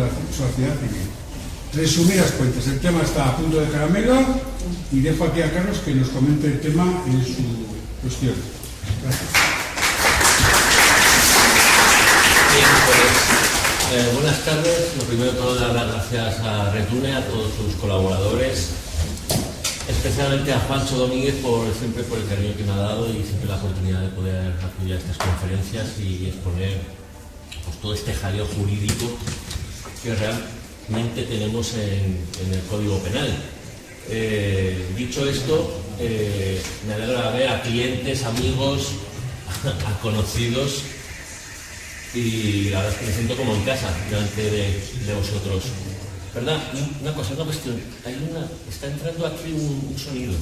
la sociedad civil. Resumidas cuentas, el tema está a punto de caramelo y dejo aquí a Carlos que nos comente el tema en su cuestión. Gracias. Bien, pues, buenas tardes. Lo primero de todo, dar las gracias a Retune, a todos sus colaboradores, especialmente a Juancho Domínguez siempre por el cariño que me ha dado y siempre la oportunidad de poder acudir a estas conferencias y exponer pues, todo este jaleo jurídico que realmente tenemos en el Código Penal. Dicho esto, me alegra ver a clientes, amigos, a conocidos, y la verdad es que me siento como en casa delante de vosotros. ¿Verdad? Una cuestión. Está entrando aquí un sonido.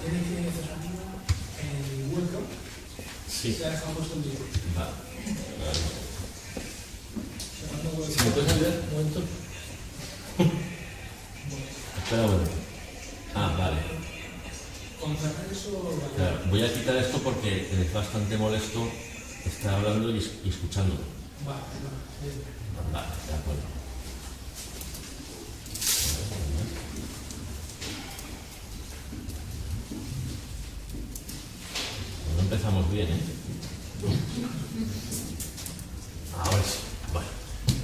Tiene que cerrar el hueco. Sí. Se ha dejado puesto en directo. Vale. ¿Me puedes ayudar un momento? Espera un momento. Vale. Con cerrar eso... Claro, voy a quitar esto porque es bastante molesto estar hablando y escuchando. Vale. Vale, de acuerdo. No empezamos bien, ¿eh? Ahora sí.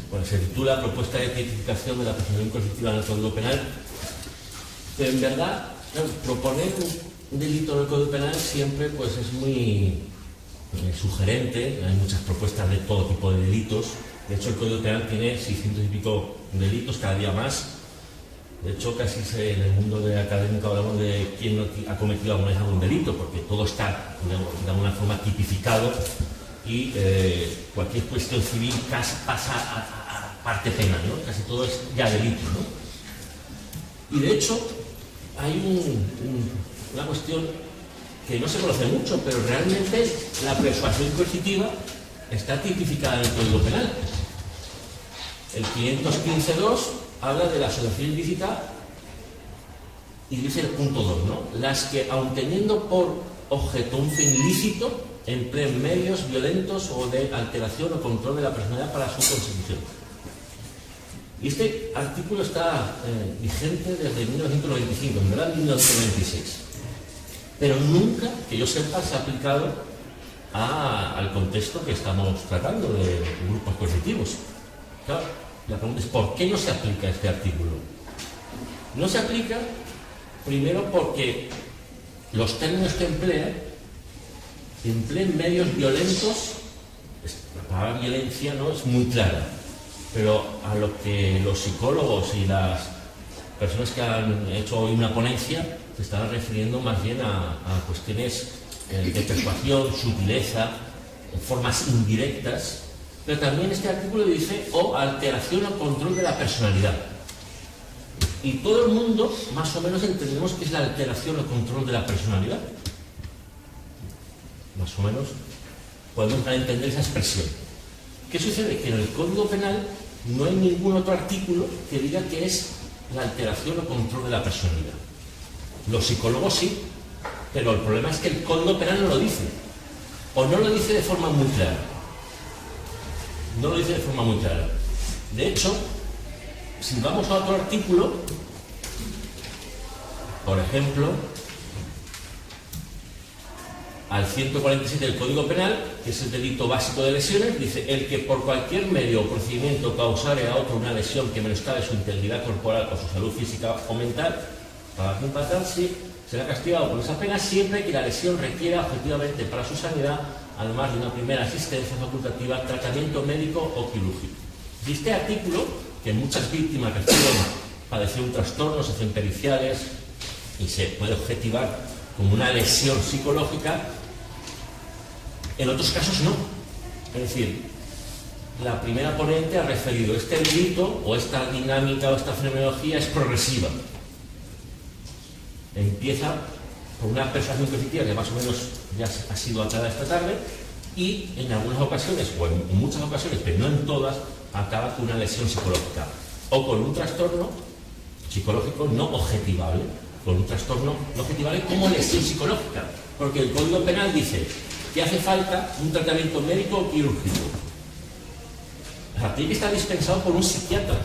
Bueno, se titula Propuesta de tipificación de la persecución coercitiva en el Código Penal. Pero en verdad, proponer un delito en el Código Penal siempre pues, es muy sugerente. Hay muchas propuestas de todo tipo de delitos. De hecho, el Código Penal tiene 600 y pico delitos, cada día más. De hecho, casi en el mundo académico hablamos de quién no ha cometido alguna vez algún delito, porque todo está de alguna forma tipificado y cualquier cuestión civil pasa a parte penal, ¿no? Casi todo es ya delito, ¿no? Y de hecho, hay una cuestión que no se conoce mucho, pero realmente la persuasión coercitiva está tipificada en el Código Penal. El 515.2 habla de la asociación ilícita y dice el punto 2, ¿no? Las que, aun teniendo por objeto un fin ilícito, empleen medios violentos o de alteración o control de la personalidad para su consecución. Y este artículo está vigente desde 1995, en verdad 1996. Pero nunca, que yo sepa, se ha aplicado al contexto que estamos tratando de grupos coercitivos. Claro, la pregunta es ¿por qué no se aplica este artículo? No se aplica, primero porque los términos que emplean medios violentos. La palabra violencia no es muy clara, pero a lo que los psicólogos y las personas que han hecho hoy una ponencia se están refiriendo más bien a cuestiones de persuasión, sutileza, formas indirectas, pero también este artículo dice o alteración o control de la personalidad. Y todo el mundo más o menos entendemos qué es la alteración o control de la personalidad. Más o menos podemos entender esa expresión. ¿Qué sucede? Que en el Código Penal no hay ningún otro artículo que diga que es la alteración o control de la personalidad. Los psicólogos sí, pero el problema es que el Código Penal no lo dice. O no lo dice de forma muy clara. No lo dice de forma muy clara. De hecho, si vamos a otro artículo, por ejemplo, al 147 del Código Penal, que es el delito básico de lesiones, dice: el que por cualquier medio o procedimiento causare a otro una lesión que menoscabe su integridad corporal o su salud física o mental, para compatarse, será castigado con esa pena siempre que la lesión requiera objetivamente para su sanidad, además de una primera asistencia facultativa, tratamiento médico o quirúrgico. Y este artículo, que muchas víctimas refieren padecer un trastorno, se hacen periciales y se puede objetivar como una lesión psicológica, en otros casos no. Es decir, la primera ponente ha referido este delito o esta dinámica o esta fenomenología es progresiva. Empieza por una persuasión coercitiva que más o menos ya ha sido aclarada esta tarde y en algunas ocasiones, o en muchas ocasiones, pero no en todas, acaba con una lesión psicológica o con un trastorno psicológico no objetivable, con un trastorno no objetivable como lesión psicológica, porque el Código Penal dice que hace falta un tratamiento médico o quirúrgico. O sea, tiene que estar dispensado por un psiquiatra,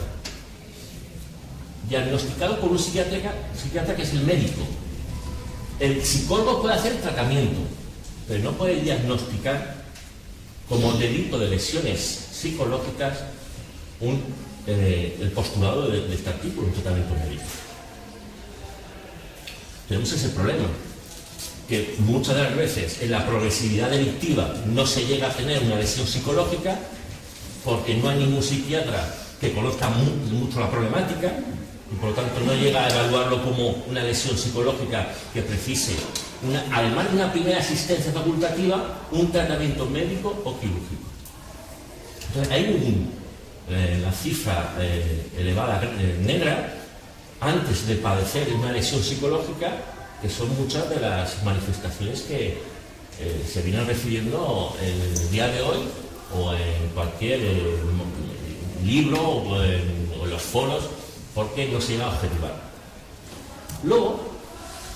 diagnosticado por un psiquiatra que es el médico. El psicólogo puede hacer tratamiento, pero no puede diagnosticar como delito de lesiones psicológicas el postulado de este artículo, un tratamiento médico. Tenemos ese problema, que muchas de las veces en la progresividad delictiva no se llega a tener una lesión psicológica porque no hay ningún psiquiatra que conozca mucho la problemática y por lo tanto no llega a evaluarlo como una lesión psicológica que precise, además de una primera asistencia facultativa, un tratamiento médico o quirúrgico. Entonces hay la cifra elevada negra antes de padecer una lesión psicológica, que son muchas de las manifestaciones que se vienen refiriendo en el día de hoy o en cualquier libro o en los foros, porque no se llega a objetivar. Luego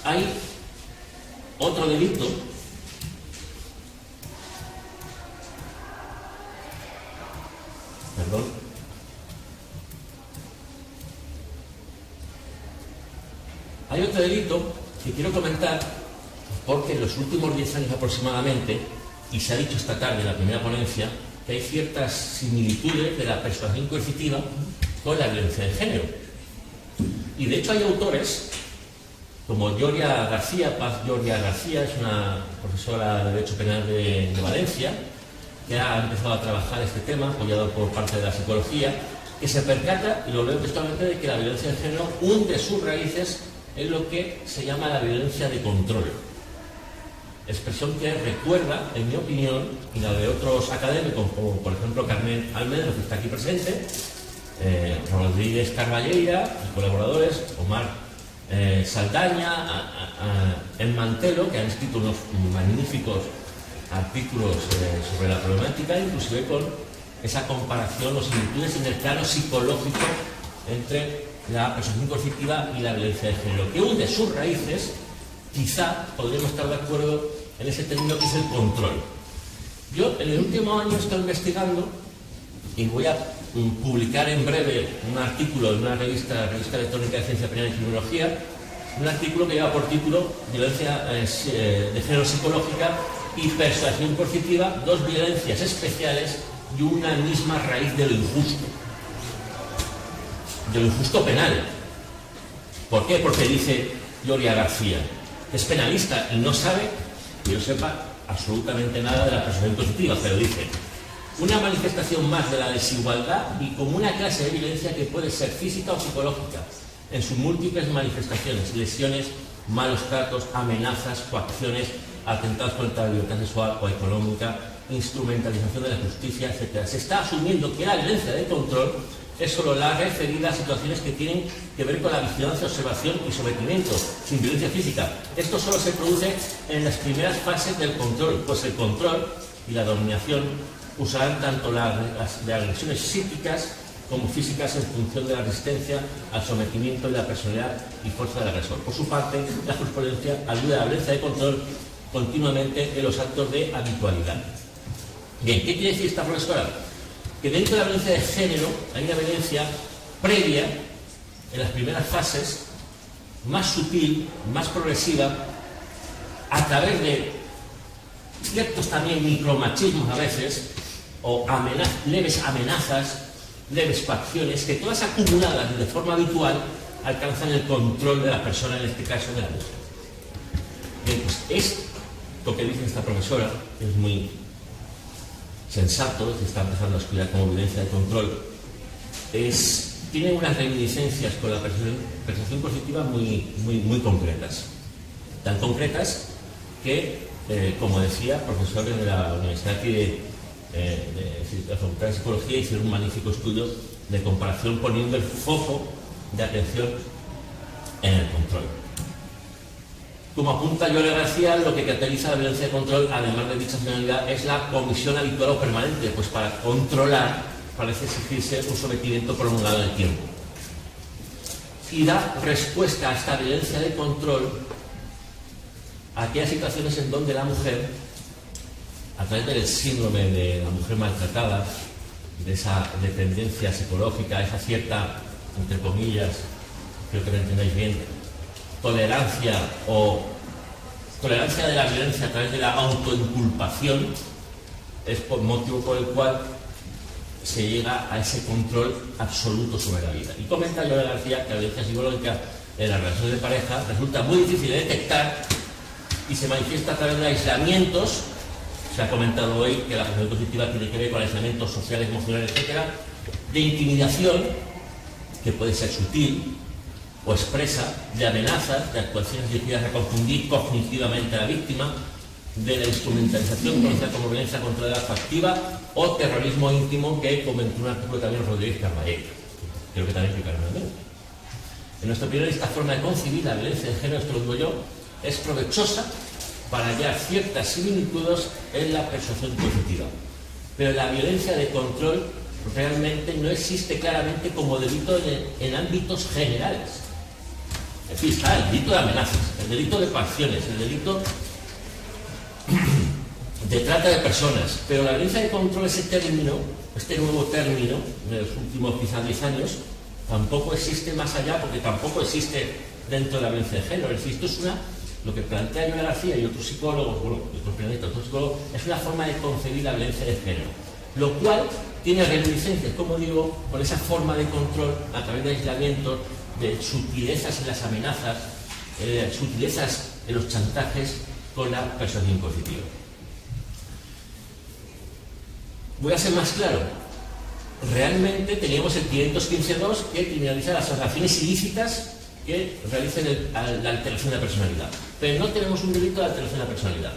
hay otro delito que quiero comentar porque en los últimos 10 años aproximadamente, y se ha dicho esta tarde en la primera ponencia, que hay ciertas similitudes de la persuasión coercitiva con la violencia de género. Y de hecho hay autores como Gloria García, Paz Gloria García, es una profesora de Derecho Penal de Valencia, que ha empezado a trabajar este tema, apoyado por parte de la psicología, que se percata, y lo leo textualmente, de que la violencia de género hunde sus raíces en lo que se llama la violencia de control. Expresión que recuerda, en mi opinión, y la de otros académicos, como por ejemplo Carmen Almendro, que está aquí presente, Rodríguez Carballeira, y colaboradores, Omar Saldaña, en Mantelo, que han escrito unos magníficos artículos sobre la problemática, inclusive con esa comparación o similitudes en el plano psicológico entre la persuasión coercitiva y la violencia de género, que hunde sus raíces. Quizá podríamos estar de acuerdo en ese término que es el control. Yo en el último año he estado investigando y voy a publicar en breve un artículo en una revista electrónica de ciencia penal y criminología, un artículo que lleva por título Violencia de género psicológica y persuasión coercitiva, dos violencias especiales y una misma raíz de lo injusto penal. ¿Por qué? Porque dice Gloria García, que es penalista y no sabe, que yo sepa, absolutamente nada de la persuasión coercitiva, pero dice: una manifestación más de la desigualdad y como una clase de violencia que puede ser física o psicológica, en sus múltiples manifestaciones, lesiones, malos tratos, amenazas, coacciones, atentados contra la libertad sexual o económica, instrumentalización de la justicia, etc. Se está asumiendo que la violencia de control es solo la referida a situaciones que tienen que ver con la vigilancia, observación y sometimiento, sin violencia física. Esto solo se produce en las primeras fases del control, pues el control y la dominación usarán tanto las agresiones psíquicas como físicas en función de la resistencia al sometimiento y la personalidad y fuerza del agresor. Por su parte, la jurisprudencia alude a la violencia de control continuamente en los actos de habitualidad. Bien, ¿qué quiere decir esta profesora? Que dentro de la violencia de género hay una violencia previa, en las primeras fases, más sutil, más progresiva, a través de ciertos también micromachismos a veces, o leves amenazas, leves coacciones, que todas acumuladas de forma habitual alcanzan el control de la persona, en este caso de la mujer. Bien, pues esto que dice esta profesora, que es muy sensato, que está empezando a estudiar como violencia de control, tiene unas reminiscencias con la persuasión coercitiva muy concretas. Tan concretas que, como decía, profesores de la Universidad aquí de la Facultad de Psicología hicieron un magnífico estudio de comparación poniendo el foco de atención en el control. Como apunta Gloria García, lo que caracteriza la violencia de control, además de dicha finalidad, es la comisión habitual o permanente, pues para controlar parece exigirse un sometimiento prolongado en el tiempo. Y da respuesta a esta violencia de control a aquellas situaciones en donde la mujer a través del síndrome de la mujer maltratada, de esa dependencia psicológica, esa cierta, entre comillas, creo que lo entendáis bien, tolerancia de la violencia a través de la autoinculpación, es por motivo por el cual se llega a ese control absoluto sobre la vida. Y comenta Yolanda García que la violencia psicológica en las relaciones de pareja resulta muy difícil de detectar y se manifiesta a través de aislamientos. Se ha comentado hoy que la percepción positiva tiene que ver con aislamientos sociales, emocionales, etcétera, de intimidación, que puede ser sutil o expresa, de amenazas, de actuaciones dirigidas a confundir cognitivamente a la víctima, de la instrumentalización conocida como violencia controlada activa o terrorismo íntimo, que comentó un artículo también Rodríguez Carballo. Creo que también explicaron el medio. En nuestra opinión, esta forma de concebir la violencia de género, esto lo digo yo, es provechosa para hallar ciertas similitudes en la persuasión positiva. Pero la violencia de control realmente no existe claramente como delito en ámbitos generales. Es decir, está el delito de amenazas, el delito de coacciones, el delito de trata de personas, pero la violencia de control, ese término, este nuevo término, en los últimos quizás 10 años, tampoco existe más allá, porque tampoco existe dentro de la violencia de género. Es decir, esto es lo que plantea Yolanda García y otros psicólogos, bueno, otros psicólogos, es una forma de concebir la violencia de género, lo cual tiene reminiscencias, como digo, con esa forma de control a través de aislamientos, de sutilezas en las amenazas, sutilezas en los chantajes con la persuasión coercitiva. Voy a ser más claro. Realmente teníamos el 515.2 que criminaliza las asociaciones ilícitas que realicen la alteración de la personalidad. Pero no tenemos un delito de alteración de la personalidad.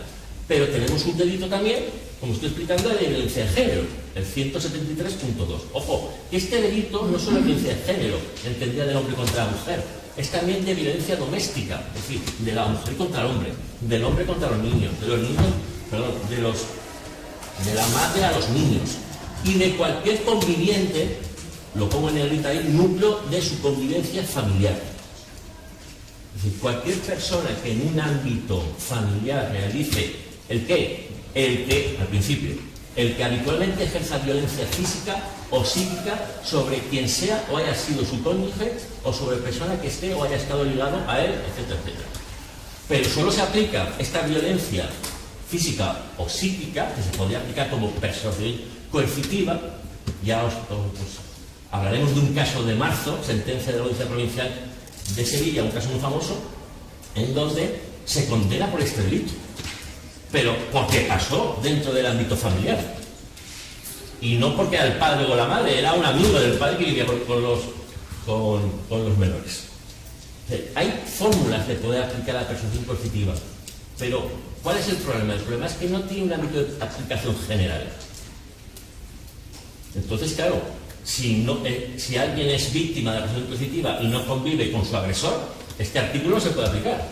Pero tenemos un delito también, como estoy explicando, de violencia de género, el 173.2. Ojo, este delito no solo es violencia de género, entendida del hombre contra la mujer, es también de violencia doméstica, es decir, de la mujer contra el hombre, del hombre contra los niños, de los niños, perdón, de la madre a los niños, y de cualquier conviviente, lo pongo en negrita ahí, núcleo de su convivencia familiar. Es decir, cualquier persona que en un ámbito familiar realice el que, al principio, el que habitualmente ejerza violencia física o psíquica sobre quien sea o haya sido su cónyuge o sobre persona que esté o haya estado ligado a él, etcétera, etcétera. Pero solo se aplica esta violencia física o psíquica, que se podría aplicar como persuasión coercitiva. Ya os hablaremos de un caso de marzo, sentencia de la Audiencia Provincial de Sevilla, un caso muy famoso, en donde se condena por este delito. Pero porque pasó dentro del ámbito familiar. Y no porque era el padre o la madre, era un amigo del padre que vivía con los menores. Hay fórmulas de poder aplicar la persuasión coercitiva, pero ¿cuál es el problema? El problema es que no tiene un ámbito de aplicación general. Entonces, claro, si alguien es víctima de la persuasión coercitiva y no convive con su agresor, este artículo no se puede aplicar.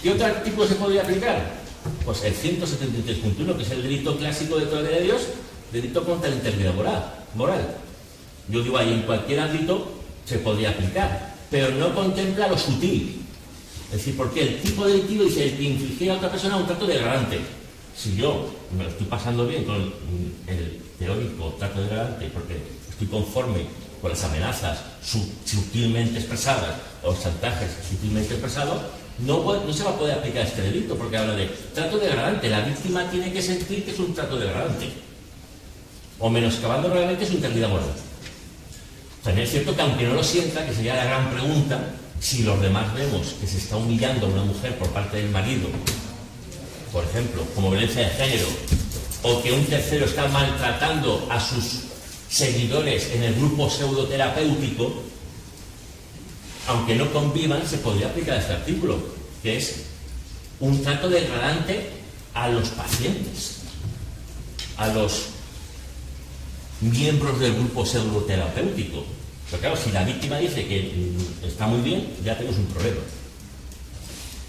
¿Qué otro artículo se podría aplicar? Pues el 173.1, que es el delito clásico de toda la ley de Dios, delito contra la integridad moral. Yo digo ahí, en cualquier ámbito se podría aplicar, pero no contempla lo sutil. Es decir, porque el tipo delictivo dice el que infligir a otra persona un trato degradante. Si yo me lo estoy pasando bien con el teórico trato degradante porque estoy conforme con las amenazas sutilmente expresadas o los chantajes sutilmente expresados, no se va a poder aplicar este delito, porque habla de trato degradante. La víctima tiene que sentir que es un trato degradante, o menoscabando realmente su integridad moral. También es cierto que aunque no lo sienta, que sería la gran pregunta, si los demás vemos que se está humillando a una mujer por parte del marido, por ejemplo, como violencia de género, o que un tercero está maltratando a sus seguidores en el grupo pseudoterapéutico, aunque no convivan, se podría aplicar este artículo, que es un trato degradante a los pacientes, a los miembros del grupo pseudoterapéutico. Pero claro, si la víctima dice que está muy bien, ya tenemos un problema.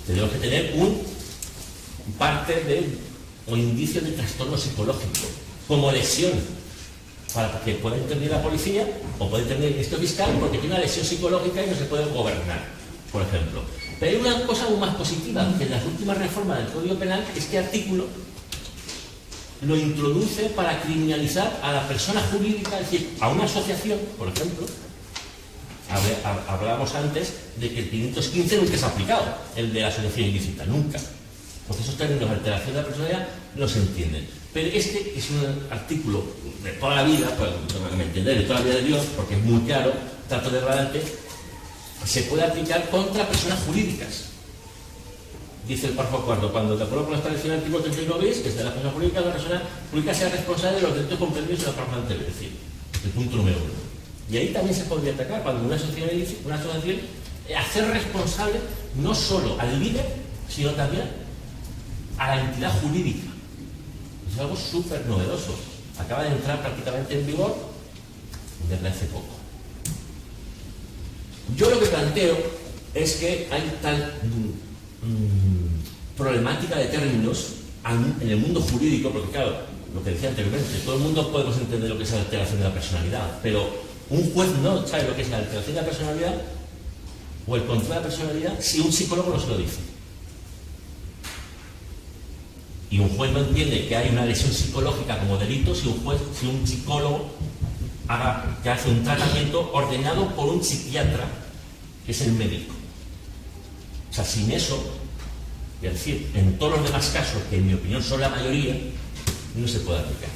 Tenemos que tener parte o indicio de trastorno psicológico, como lesión, para que pueda intervenir la policía o pueda intervenir el Ministerio Fiscal porque tiene una lesión psicológica y no se puede gobernar, por ejemplo. Pero hay una cosa aún más positiva, que en las últimas reformas del Código Penal, este artículo lo introduce para criminalizar a la persona jurídica, es decir, a una asociación, por ejemplo. Hablábamos antes de que el 515 nunca se ha aplicado, el de la asociación ilícita, nunca. Porque esos términos de alteración de la personalidad no se entienden. Pero este es un artículo de toda la vida, para que me entendáis, de toda la vida de Dios, porque es muy claro, trato de degradante, se puede aplicar contra personas jurídicas. Dice el párrafo cuarto, cuando de acuerdo con la establección del artículo 39 bis, que es de la persona jurídica, la persona jurídica sea responsable de los delitos comprendidos en la parte anterior, es decir, el punto número 1. Y ahí también se podría atacar cuando una asociación hacer responsable no solo al líder, sino también a la entidad jurídica. Es algo súper novedoso. Acaba de entrar prácticamente en vigor desde hace poco. Yo lo que planteo es que hay tal problemática de términos en el mundo jurídico, porque claro, lo que decía anteriormente, todo el mundo podemos entender lo que es la alteración de la personalidad, pero un juez no sabe lo que es la alteración de la personalidad o el control de la personalidad si un psicólogo no se lo dice. Y un juez no entiende que hay una lesión psicológica como delito si un psicólogo que hace un tratamiento ordenado por un psiquiatra, que es el médico. O sea, sin eso, es decir, en todos los demás casos, que en mi opinión son la mayoría, no se puede aplicar.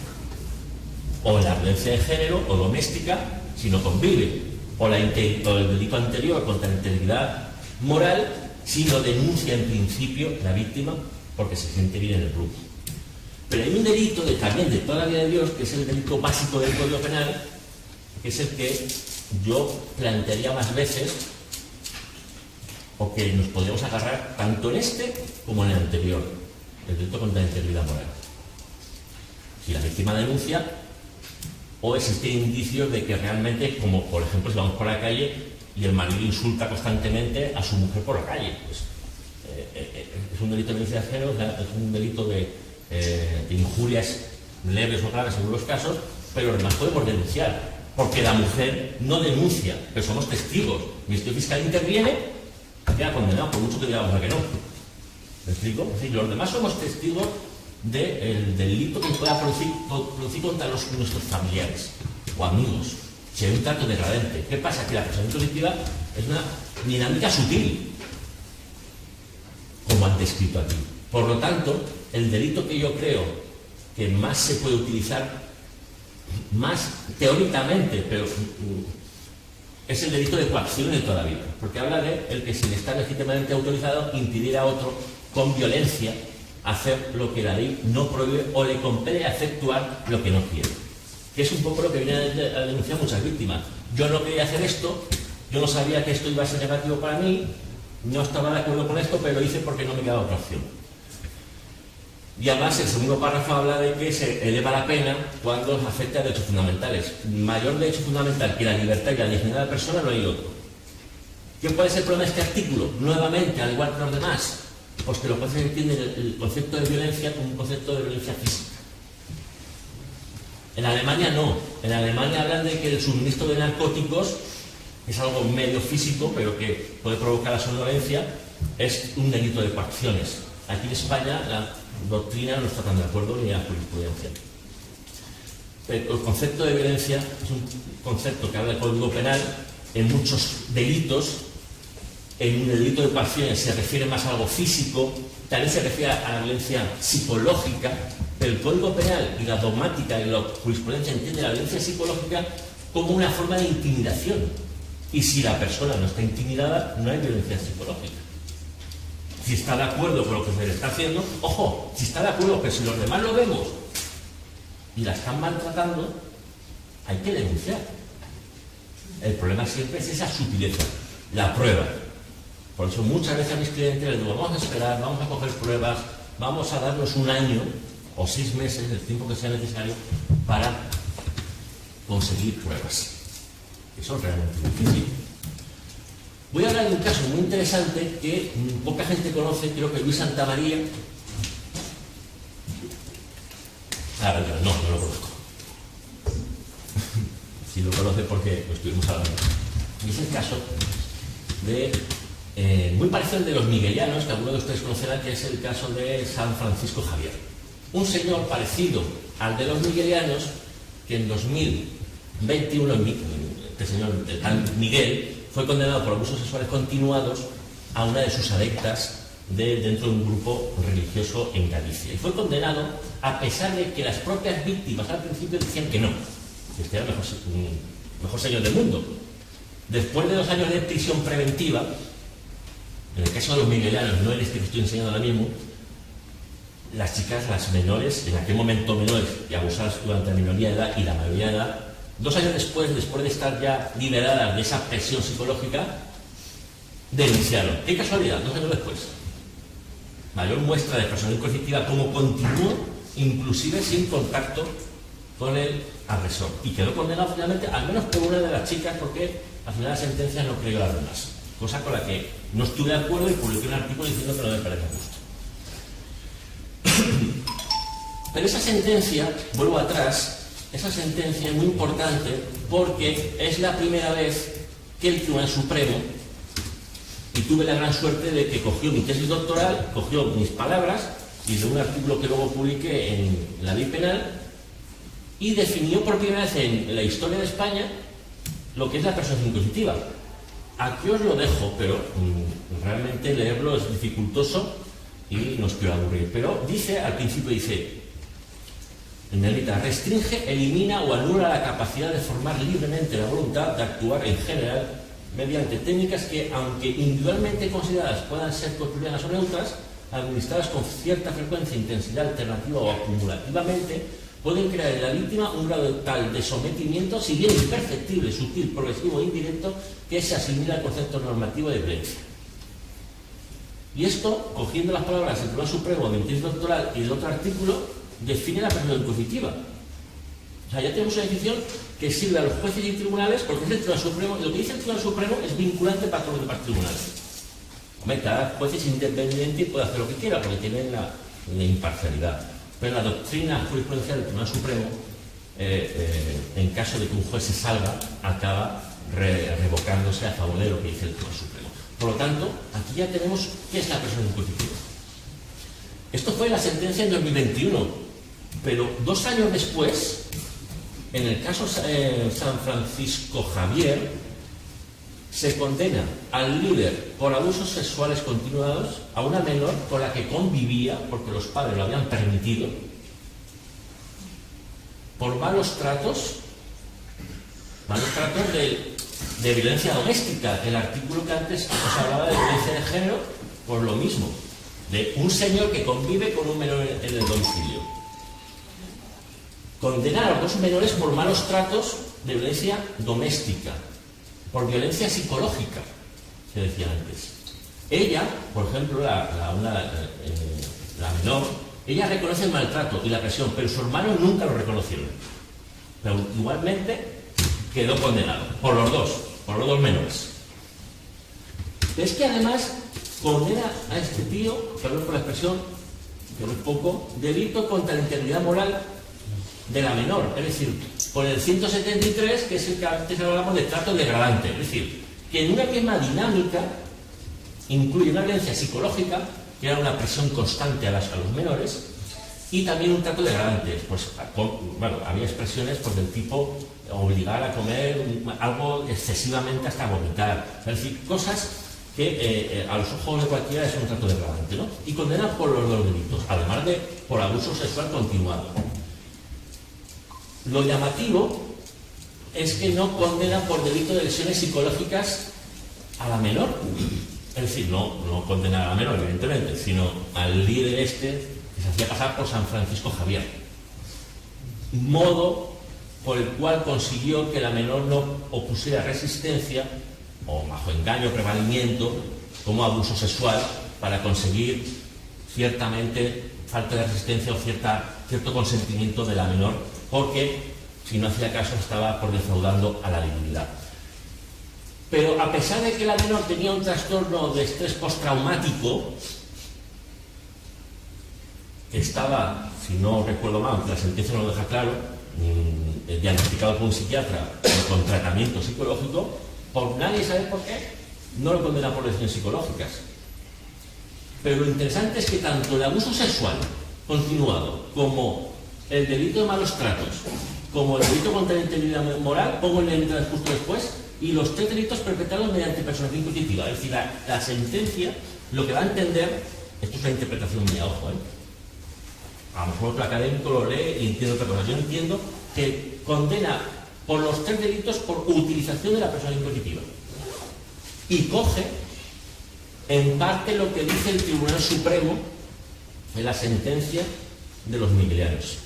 O la violencia de género o doméstica, si no convive. O el delito anterior contra la integridad moral, si no denuncia en principio la víctima porque se siente bien en el grupo. Pero hay un delito también de toda la vida de Dios, que es el delito básico del Código Penal, que es el que yo plantearía más veces, o que nos podríamos agarrar tanto en este como en el anterior, el delito contra la integridad moral. Si la víctima denuncia o existen indicios de que realmente, como por ejemplo si vamos por la calle y el marido insulta constantemente a su mujer por la calle, pues es un delito de violencia de género, es un delito de injurias leves o graves según los casos, pero además podemos denunciar, porque la mujer no denuncia, pero somos testigos. El Ministerio Fiscal interviene, queda condenado, por mucho que digamos a que no. ¿Me explico? Es decir, los demás somos testigos del delito que pueda producir contra nuestros familiares o amigos. Si hay un trato degradante. ¿Qué pasa? Que la persona colectiva es una dinámica sutil, como han descrito aquí. Por lo tanto, el delito que yo creo que más se puede utilizar, más teóricamente, pero es el delito de coacción de toda la vida, porque habla de el que sin estar legítimamente autorizado impidiera a otro con violencia hacer lo que la ley no prohíbe o le compele a efectuar lo que no quiere. Que es un poco lo que vienen a denunciar muchas víctimas. Yo no quería hacer esto, yo no sabía que esto iba a ser negativo para mí, no estaba de acuerdo con esto, pero lo hice porque no me quedaba otra opción. Y además el segundo párrafo habla de que se eleva la pena cuando afecta a derechos fundamentales. Mayor derecho fundamental que la libertad y la dignidad de la persona no hay otro. ¿Qué puede ser el problema de este artículo? Nuevamente, al igual que los demás, pues que los jueces entienden el concepto de violencia como un concepto de violencia física. En Alemania no. En Alemania hablan de que el suministro de narcóticos es algo medio físico, pero que puede provocar la somnolencia, es un delito de coacciones. Aquí en España la doctrina no está tan de acuerdo ni la jurisprudencia. Pero el concepto de violencia es un concepto que habla del Código Penal en muchos delitos. En el delito de coacciones se refiere más a algo físico, también se refiere a la violencia psicológica, pero el Código Penal y la dogmática y la jurisprudencia entienden la violencia psicológica como una forma de intimidación. Y si la persona no está intimidada, no hay violencia psicológica. Si está de acuerdo con lo que se le está haciendo, ojo, si está de acuerdo, pero si los demás lo vemos y la están maltratando, hay que denunciar. El problema siempre es esa sutileza, la prueba. Por eso muchas veces a mis clientes les digo, vamos a esperar, vamos a coger pruebas, vamos a darnos un año o 6 meses, el tiempo que sea necesario, para conseguir pruebas. Eso es realmente difícil. Voy a hablar de un caso muy interesante que poca gente conoce, creo que Luis Santamaría. No lo conozco. Sí lo conoce porque lo estuvimos hablando. Y es el caso de, muy parecido al de los miguelianos, que algunos de ustedes conocerán, que es el caso de San Francisco Javier. un señor parecido al de los miguelianos, que en 2021, este señor, el tal Miguel, fue condenado por abusos sexuales continuados a una de sus adeptas dentro de un grupo religioso en Galicia. Y fue condenado a pesar de que las propias víctimas al principio decían que no, que este era el mejor señor del mundo. Después de 2 años de prisión preventiva, en el caso de los miguelianos, no en este que estoy enseñando ahora mismo, las chicas, las menores, en aquel momento menores y abusadas durante la minoría de edad y la mayoría de edad, 2 años después de estar ya liberadas de esa presión psicológica, denunciaron. ¡Qué casualidad! 2 años después. Mayor muestra de personalidad coercitiva, como continuó, inclusive sin contacto con el agresor. Y quedó condenado finalmente, al menos por una de las chicas, porque al final la sentencia no creyó las demás. Cosa con la que no estuve de acuerdo y publiqué un artículo diciendo que no me parece justo. Pero esa sentencia, vuelvo atrás, esa sentencia es muy importante porque es la primera vez que el Tribunal Supremo, y tuve la gran suerte de que cogió mi tesis doctoral, cogió mis palabras y de un artículo que luego publiqué en la Ley Penal, y definió por primera vez en la historia de España lo que es la persuasión coercitiva. Aquí os lo dejo, pero realmente leerlo es dificultoso y no os quiero aburrir. Pero dice, al principio dice, en negrita, restringe, elimina o anula la capacidad de formar libremente la voluntad de actuar en general mediante técnicas que, aunque individualmente consideradas puedan ser cotidianas o neutras, administradas con cierta frecuencia, intensidad alternativa o acumulativamente, pueden crear en la víctima un grado tal de sometimiento, si bien imperceptible, sutil, progresivo e indirecto, que se asimila al concepto normativo de violencia. Y esto, cogiendo las palabras del Tribunal Supremo de mi tesis doctoral y del otro artículo, define la persuasión coercitiva. O sea, ya tenemos una definición que sirve a los jueces y tribunales, porque es el Tribunal Supremo, y lo que dice el Tribunal Supremo es vinculante para todos los demás tribunales. Hombre, cada juez es independiente y puede hacer lo que quiera, porque tiene la imparcialidad. Pero la doctrina jurisprudencial del Tribunal Supremo, en caso de que un juez se salga, acaba revocándose a favor de lo que dice el Tribunal Supremo. Por lo tanto, aquí ya tenemos qué es la persuasión coercitiva. Esto fue la sentencia en 2021, pero 2 años después, en el caso San Francisco Javier, se condena al líder por abusos sexuales continuados a una menor con la que convivía, porque los padres lo habían permitido, por malos tratos de violencia doméstica. El artículo que antes os hablaba de violencia de género, pues lo mismo, de un señor que convive con un menor en el domicilio. Condenar a los 2 menores por malos tratos de violencia doméstica, por violencia psicológica, se decía antes. Ella, por ejemplo, la menor, ella reconoce el maltrato y la presión, pero su hermano nunca lo reconocieron. Pero igualmente quedó condenado, por los dos menores. Es que además condena a este tío, perdón por la expresión, que no es poco, delito contra la integridad moral de la menor, es decir, por el 173, que es el que antes hablamos de trato degradante, es decir, que en una misma dinámica incluye una violencia psicológica, que era una presión constante a los menores, y también un trato degradante. Pues, bueno, había expresiones pues, del tipo obligar a comer algo excesivamente hasta vomitar, es decir, cosas que a los ojos de cualquiera es un trato degradante, ¿no? Y condena por los 2 delitos, además de por abuso sexual continuado. Lo llamativo es que no condena por delito de lesiones psicológicas a la menor. Es decir, no condena a la menor, evidentemente, sino al líder que se hacía pasar por San Francisco Javier. Modo por el cual consiguió que la menor no opusiera resistencia, o bajo engaño o prevalimiento, como abuso sexual, para conseguir ciertamente falta de resistencia o cierto consentimiento de la menor, porque si no hacía caso estaba por defraudando a la divinidad. Pero a pesar de que la menor tenía un trastorno de estrés postraumático, que estaba, si no recuerdo mal, aunque la sentencia no lo deja claro, diagnosticado por un psiquiatra con tratamiento psicológico, por nadie sabe por qué, no lo condena por lesiones psicológicas. Pero lo interesante es que tanto el abuso sexual continuado como el delito de malos tratos, como el delito contra la integridad moral, pongo el delito justo después, y los 3 delitos perpetrados mediante personación inquisitiva. Es decir, la sentencia lo que va a entender, esto es una interpretación mía, ojo, a lo mejor otro académico lo lee y entiende otra cosa. Yo entiendo que condena por los 3 delitos por utilización de la persona inquisitiva. Y coge en parte lo que dice el Tribunal Supremo en la sentencia de los miguelianos.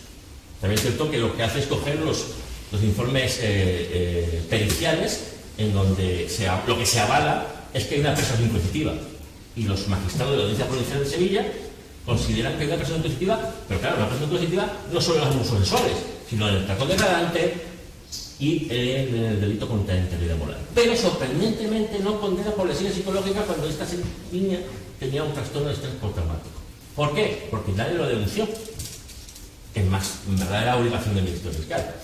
También es cierto que lo que hace es coger los informes periciales en donde lo que se avala es que hay una persona inquisitiva. Y los magistrados de la Audiencia Provincial de Sevilla consideran que hay una persona inquisitiva, pero claro, una persona inquisitiva no solo en los abusos sexuales, sino en el trato degradante y en el delito contra la integridad moral. Pero sorprendentemente no condena por lesiones psicológicas cuando esta niña tenía un trastorno de estrés postraumático. ¿Por qué? Porque nadie lo denunció. Es más, en verdad era obligación del Ministerio Fiscal.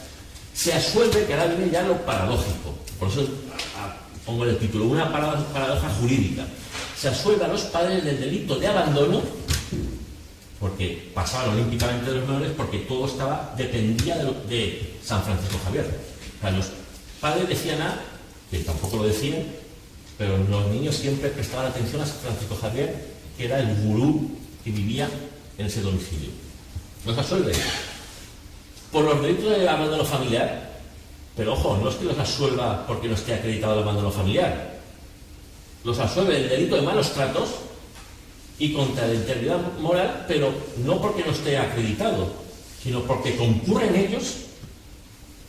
Se asuelve, que ahora viene ya lo paradójico. Por eso pongo el título, una paradoja jurídica. Se asuelve a los padres del delito de abandono, porque pasaban olímpicamente de los menores, porque todo dependía de San Francisco Javier. O sea, los padres decían que tampoco lo decían, pero los niños siempre prestaban atención a San Francisco Javier, que era el gurú que vivía en ese domicilio. Los asuelve por los delitos de abandono familiar, pero ojo, no es que los asuelva porque no esté acreditado el abandono familiar. Los absuelve del delito de malos tratos y contra la integridad moral, pero no porque no esté acreditado, sino porque concurre en ellos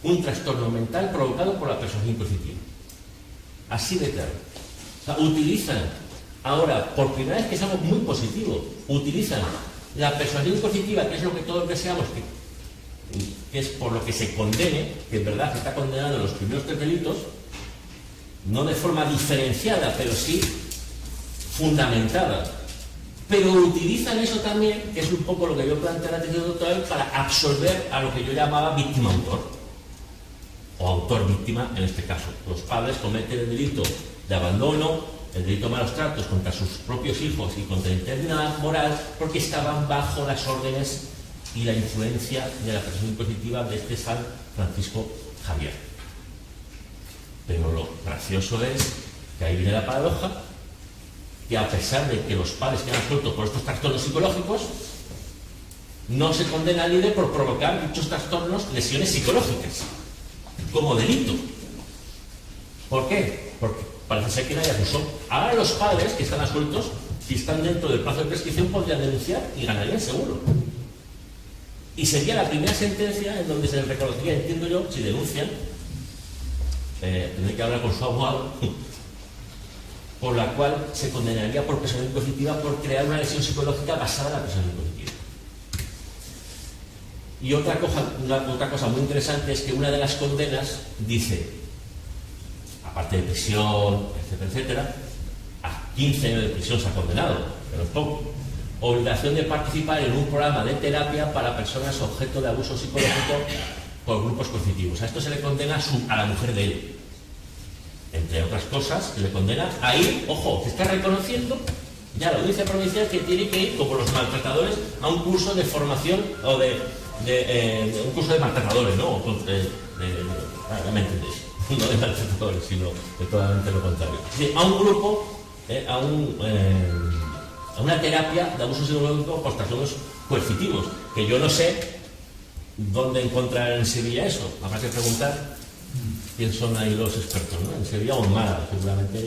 un trastorno mental provocado por la persuasión coercitiva. Así de claro. O sea, utilizan, ahora, por primera vez, que es algo muy positivo, utilizan la persuasión coercitiva, que es lo que todos deseamos, que es por lo que se condene, que en verdad se está condenando los primeros 3 delitos, no de forma diferenciada, pero sí fundamentada. Pero utilizan eso también, que es un poco lo que yo planteé en la tesis doctoral, para absolver a lo que yo llamaba víctima-autor, o autor-víctima en este caso. Los padres cometen el delito de abandono, el delito de malos tratos contra sus propios hijos y contra la integridad moral, porque estaban bajo las órdenes y la influencia de la persuasión impositiva de este San Francisco Javier. Pero lo gracioso es que ahí viene la paradoja, que a pesar de que los padres quedan sueltos por estos trastornos psicológicos, no se condena al líder por provocar dichos trastornos, lesiones psicológicas, como delito. ¿Por qué? Porque parece ser que nadie acusó. Ahora los padres que están absueltos, si están dentro del plazo de prescripción, podrían denunciar y ganarían seguro. Y sería la primera sentencia en donde se les reconocía, entiendo yo, si denuncian, tendré que hablar con su abogado, por la cual se condenaría por persuasión coercitiva por crear una lesión psicológica basada en la persuasión coercitiva. Y otra cosa muy interesante es que una de las condenas dice, aparte de prisión, etcétera, etcétera, a 15 años de prisión se ha condenado, pero es poco. Obligación de participar en un programa de terapia para personas objeto de abuso psicológico por grupos coercitivos. A esto se le condena a la mujer de él. Entre otras cosas, se le condena a ir, ojo, se está reconociendo ya la Audiencia Provincial que tiene que ir, como los maltratadores, a un curso de formación o un curso de maltratadores, ¿no? ¿Me entendéis? No de maltratadores, sino de totalmente lo contrario. Sí, a un grupo, a una terapia de abuso psicológico por trastornos coercitivos, que yo no sé dónde encontrar en Sevilla eso. Habrá que preguntar quién son ahí los expertos, ¿no? En Sevilla o en Málaga, seguramente,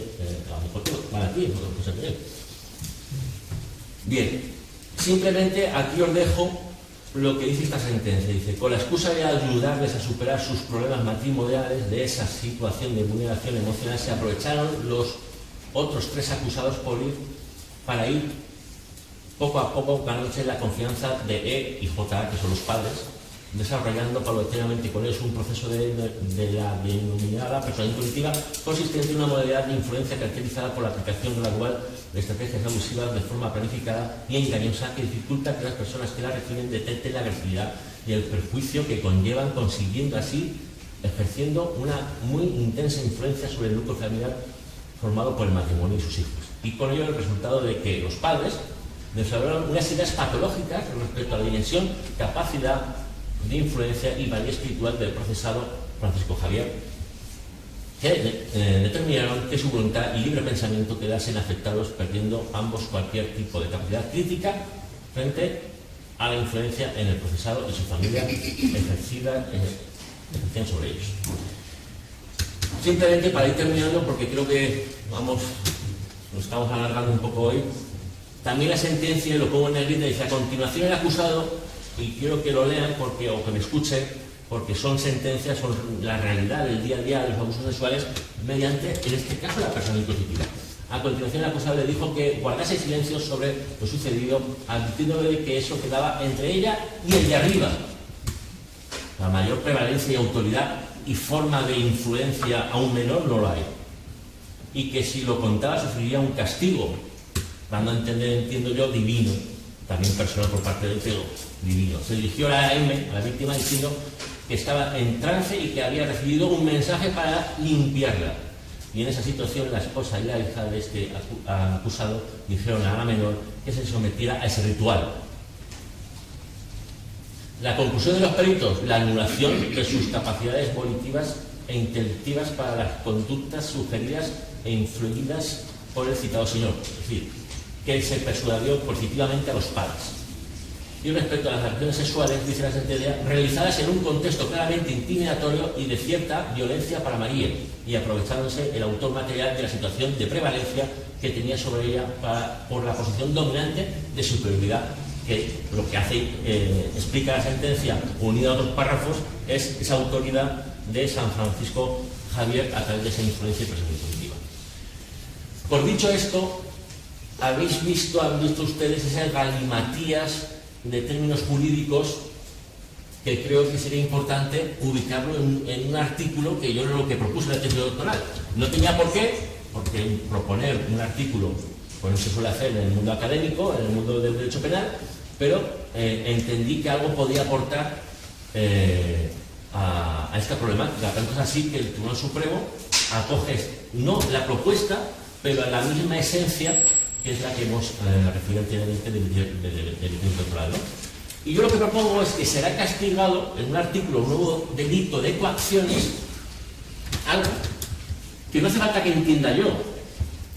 a lo mejor van aquí, no sé qué. Bien, simplemente aquí os dejo lo que dice esta sentencia. Dice, con la excusa de ayudarles a superar sus problemas matrimoniales, de esa situación de vulneración emocional, se aprovecharon los otros 3 acusados para ir poco a poco ganándose la confianza de E y J, que son los padres, desarrollando paulatinamente con ellos un proceso de la denominada persuasión coercitiva, consistente en una modalidad de influencia caracterizada por la aplicación gradual de estrategias abusivas de forma planificada y engañosa, que dificulta que las personas que la reciben detecten la agresividad y el perjuicio que conllevan, consiguiendo así ejerciendo una muy intensa influencia sobre el núcleo familiar formado por el matrimonio y sus hijos. Y con ello el resultado de que los padres desarrollaron unas ideas patológicas respecto a la dimensión, capacidad de influencia y valía espiritual del procesado Francisco Javier, que determinaron que su voluntad y libre pensamiento quedasen afectados, perdiendo ambos cualquier tipo de capacidad crítica frente a la influencia en el procesado y su familia ejercían sobre ellos. Simplemente para ir terminando, porque creo que nos estamos alargando un poco hoy, también la sentencia, lo pongo en negrita, dice: a continuación el acusado, y quiero que lo lean o que me escuchen, porque son sentencias, son la realidad del día a día de los abusos sexuales mediante, en este caso, la persona impositiva. A continuación el acusado le dijo que guardase silencio sobre lo sucedido, advirtiéndole que eso quedaba entre ella y el de arriba. La mayor prevalencia y autoridad y forma de influencia a un menor no lo hay. Y que si lo contaba sufriría un castigo, dando a entender, entiendo yo, divino, también personal por parte del cielo, divino. Se dirigió a la M, a la víctima, diciendo que estaba en trance y que había recibido un mensaje para limpiarla. Y en esa situación la esposa y la hija de este acusado dijeron a la menor que se sometiera a ese ritual. La conclusión de los peritos: la anulación de sus capacidades volitivas e intelectivas para las conductas sugeridas e influidas por el citado señor. Es decir, que se persuadió positivamente a los padres. Y respecto a las acciones sexuales, dice la sentencia, realizadas en un contexto claramente intimidatorio y de cierta violencia para María, y aprovechándose el autor material de la situación de prevalencia que tenía sobre ella por la posición dominante de superioridad, que lo que hace, explica la sentencia, unida a otros párrafos, es esa autoridad de San Francisco Javier a través de esa influencia y presencia positiva. Por dicho esto, han visto ustedes esas galimatías de términos jurídicos que creo que sería importante ubicarlo en un artículo que yo era lo que propuse en la tesis doctoral. No tenía por qué, porque proponer un artículo, pues no se suele hacer en el mundo académico, en el mundo del derecho penal, pero entendí que algo podía aportar a esta problemática. Tanto es así que el Tribunal Supremo acoge no la propuesta, pero a la misma esencia, que es la que hemos referido anteriormente del doctoral, ¿no? Y yo lo que propongo es que será castigado en un artículo, un nuevo delito de coacciones, algo que no hace falta que entienda yo,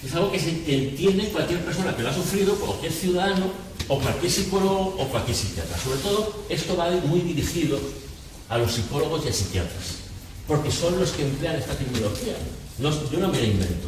que es algo que entiende cualquier persona que lo ha sufrido, cualquier ciudadano, o cualquier psicólogo, o cualquier psiquiatra. Sobre todo, esto va muy dirigido a los psicólogos y a psiquiatras, porque son los que emplean esta tecnología. Yo no me la invento.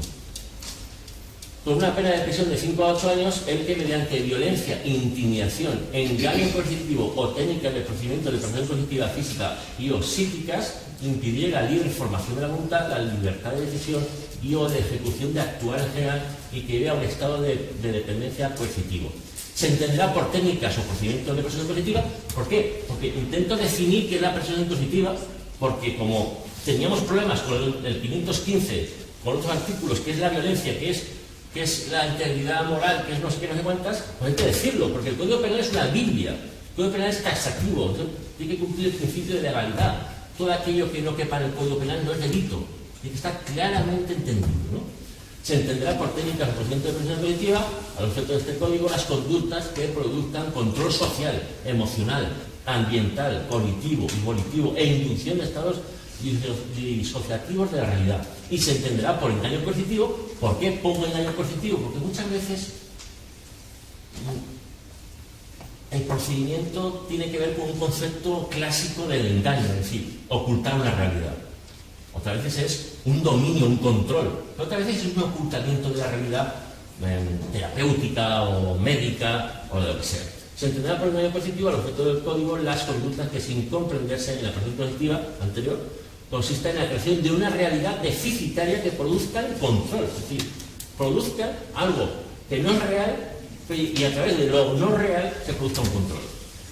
Con una pena de prisión de 5 a 8 años, el que mediante violencia, intimidación, engaño coercitivo o técnicas de procedimiento de presión coercitiva física y o psíquicas impidiera la libre formación de la voluntad, la libertad de decisión y o de ejecución de actuar en general y que lleve a un estado de dependencia coercitivo. Se entenderá por técnicas o procedimientos de presión coercitiva. ¿Por qué? Porque intento definir qué es la presión coercitiva, porque como teníamos problemas con el 515, con otros artículos, que es la violencia, que es la integridad moral, que es no sé qué, no sé cuántas, pues hay que decirlo, porque el Código Penal es una Biblia. El Código Penal es taxativo, entonces tiene que cumplir el principio de legalidad. Todo aquello que no quepa en el Código Penal no es delito, tiene que estar claramente entendido, ¿no? Se entenderá por técnicas o procedimientos de presión colectiva, al objeto de este código, las conductas que produzcan control social, emocional, ambiental, cognitivo y volitivo e inducción de estados disociativos de la realidad. Y se entenderá por engaño coercitivo. ¿Por qué pongo engaño coercitivo? Porque muchas veces el procedimiento tiene que ver con un concepto clásico del engaño, es decir, ocultar una realidad. Otras veces es un dominio, un control. Otras veces es un ocultamiento de la realidad terapéutica o médica o de lo que sea. Se entenderá por engaño coercitivo al objeto del código las conductas que, sin comprenderse en la presión coercitiva anterior, consiste en la creación de una realidad deficitaria que produzca el control, es decir, produzca algo que no es real y a través de lo no real se produzca un control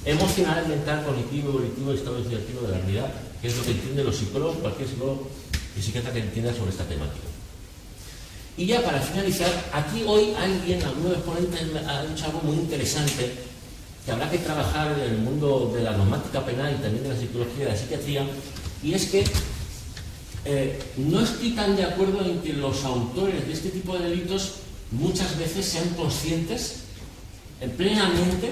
emocional, ambiental, cognitivo, volitivo y estado disociativo de la realidad, que es lo que entienden los psicólogos, cualquier psicólogo y psiquiatra que entienda sobre esta temática. Y ya para finalizar, aquí hoy alguien, alguno de los ponentes, ha dicho algo muy interesante, que habrá que trabajar en el mundo de la normática penal y también de la psicología y de la psiquiatría, y es que no estoy tan de acuerdo en que los autores de este tipo de delitos muchas veces sean conscientes plenamente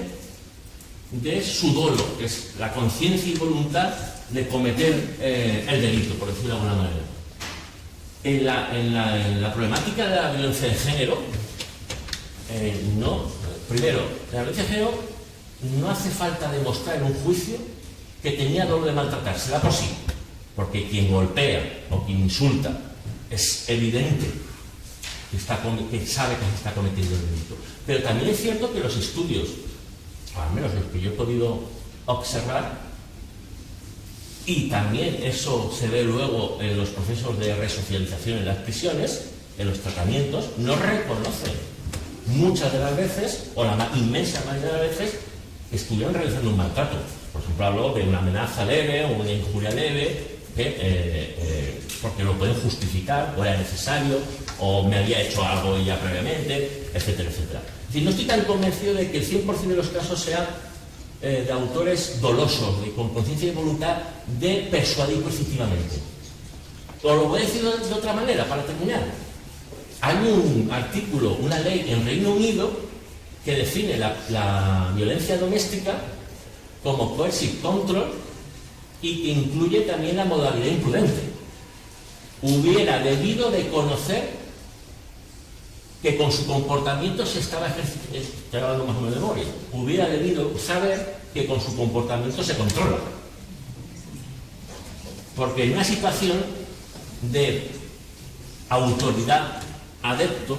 de su dolo, que es la conciencia y voluntad de cometer el delito, por decirlo de alguna manera. En la problemática de la violencia de género, primero, la violencia de género no hace falta demostrar en un juicio que tenía dolo de maltratar, se da por sí, porque quien golpea o quien insulta es evidente que sabe que se está cometiendo el delito. Pero también es cierto que los estudios, al menos los que yo he podido observar, y también eso se ve luego en los procesos de resocialización en las prisiones, en los tratamientos, no reconocen muchas de las veces, o la inmensa mayoría de las veces, que estuvieron realizando un maltrato. Por ejemplo, hablo de una amenaza leve o una injuria leve, porque lo pueden justificar, o era necesario, o me había hecho algo ya previamente, etcétera, etcétera. Es decir, no estoy tan convencido de que el 100% de los casos sean de autores dolosos, con conciencia y voluntad de persuadir coercitivamente. O lo voy a decir de otra manera, para terminar. Hay un artículo, una ley en Reino Unido que define la violencia doméstica como coercive control y que incluye también la modalidad imprudente. Hubiera debido de conocer que con su comportamiento se estaba ejercitando, estoy hablando más o menos de memoria, hubiera debido saber que con su comportamiento se controla. Porque en una situación de autoridad, adepto,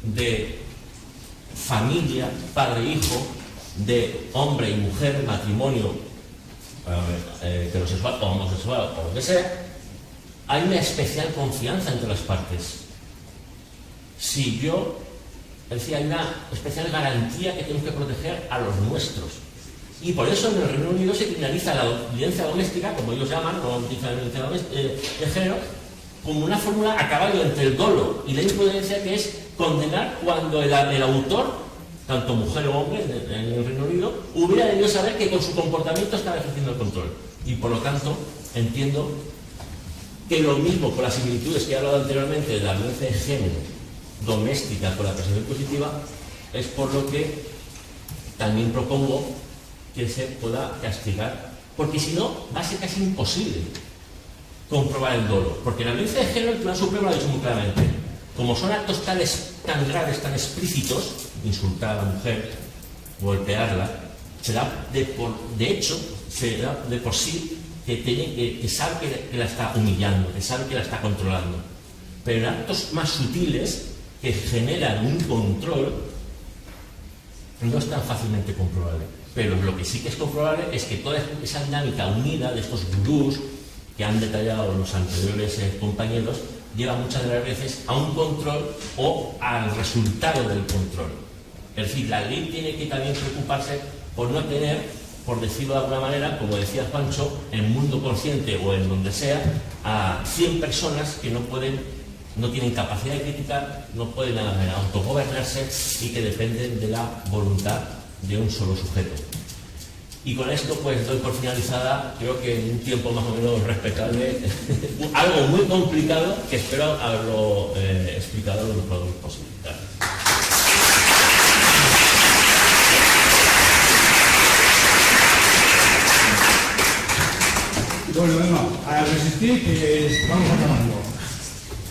de familia, padre-hijo, de hombre y mujer, matrimonio heterosexual o homosexual o lo que sea, hay una especial confianza entre las partes. Si yo, es decir, hay una especial garantía que tenemos que proteger a los nuestros. Y por eso en el Reino Unido se criminaliza la violencia doméstica, como ellos llaman, no utilizan la violencia de género, como una fórmula a caballo entre el dolo y la imprudencia, que es condenar cuando el autor, tanto mujer o hombre en el Reino Unido, hubiera debido saber que con su comportamiento estaba ejerciendo el control. Y por lo tanto, entiendo que lo mismo con las similitudes que he hablado anteriormente de la violencia de género doméstica con la persecución positiva, es por lo que también propongo que se pueda castigar, porque si no va a ser casi imposible comprobar el dolo, porque la violencia de género el Tribunal Supremo lo ha dicho muy claramente, como son actos tan graves, tan explícitos, insultar a la mujer, golpearla, será de hecho será de por sí que sabe que la está humillando, que sabe que la está controlando, pero en actos más sutiles que generan un control no es tan fácilmente comprobable. Pero lo que sí que es comprobable es que toda esa dinámica unida de estos gurús que han detallado los anteriores compañeros lleva muchas de las veces a un control o al resultado del control. Es decir, la ley tiene que también preocuparse por no tener, por decirlo de alguna manera, como decía Juancho, en el mundo consciente o en donde sea, a 100 personas que no tienen capacidad de criticar, no pueden autogobernarse y que dependen de la voluntad de un solo sujeto. Y con esto pues doy por finalizada, creo que en un tiempo más o menos respetable, algo muy complicado que espero haberlo explicado lo mejor posible. Bueno, venga, a resistir que vamos acabando.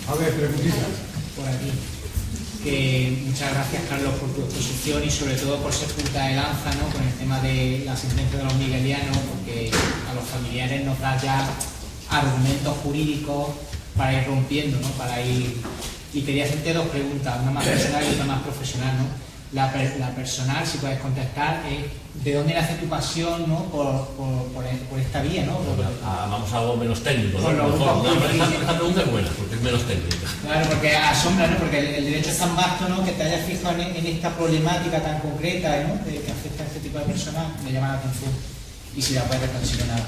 A ver, preguntitas. Por aquí. Que muchas gracias, Carlos, por tu exposición y sobre todo por ser punta de lanza, ¿no?, con el tema de la sentencia de los miguelianos, porque a los familiares nos da ya argumentos jurídicos para ir rompiendo, ¿no?, para ir... Y quería hacerte dos preguntas, una más personal y otra más profesional, ¿no? La personal, si puedes contestar, ¿de dónde nace tu pasión, ¿no?, por esta vía, ¿no? Vamos a algo menos técnico, ¿no? Esta pregunta es buena, porque es menos técnica. Claro, porque asombra, ¿no?, porque el derecho es tan vasto, ¿no?, que te hayas fijado en esta problemática tan concreta, ¿no?, que afecta a este tipo de personas, me llama la atención. Y si la puedes reflexionar.